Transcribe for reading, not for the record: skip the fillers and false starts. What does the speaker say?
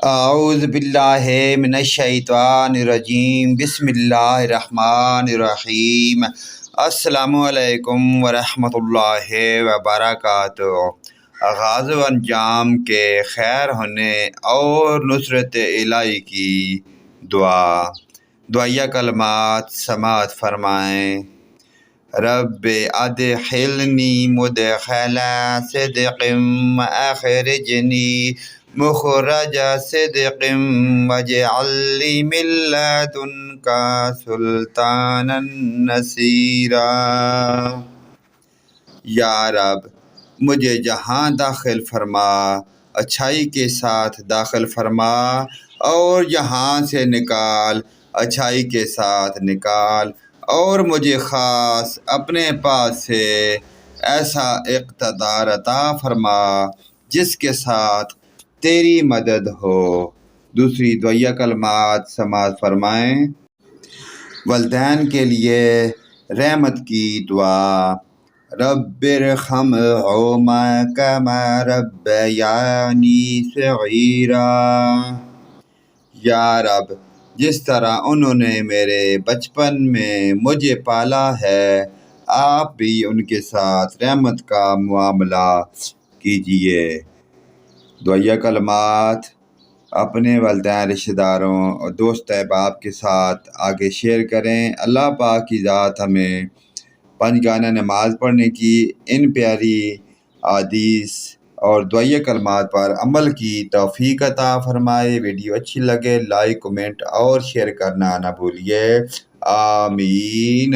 اعوذ باللہ من الشیطان الرجیم، بسم اللہ الرحمن الرحیم۔ السلام علیکم ورحمۃ اللہ وبرکاتہ۔ آغاز و انجام کے خیر ہونے اور نصرت الہی کی دعائیہ کلمات سماعت فرمائیں۔ رب ادخلنی مدخل صدق واخرجنی مخرج صدق واجعل لی من لدنک سلطانا نصیرا۔ یا رب، مجھے جہاں داخل فرما، اچھائی کے ساتھ داخل فرما، اور یہاں سے نکال، اچھائی کے ساتھ نکال، اور مجھے خاص اپنے پاس سے ایسا اقتدار عطا فرما جس کے ساتھ تیری مدد ہو۔ دوسری دعائیہ کلمات سماعت فرمائیں۔ والدین کے لیے رحمت کی دعا۔ رب ارحمہما کما ربیانی صغیرا۔ یا رب، جس طرح انہوں نے میرے بچپن میں مجھے پالا ہے، آپ بھی ان کے ساتھ رحمت کا معاملہ کیجیے۔ دعائیہ کلمات اپنے والدین، رشتہ داروں اور دوست احباب کے ساتھ آگے شیئر کریں۔ اللہ پاک کی ذات ہمیں پنجگانہ نماز پڑھنے کی، ان پیاری احادیث اور دعائیہ کلمات پر عمل کی توفیق عطا فرمائے۔ ویڈیو اچھی لگے لائک، کمنٹ اور شیئر کرنا نہ بھولیے۔ آمین۔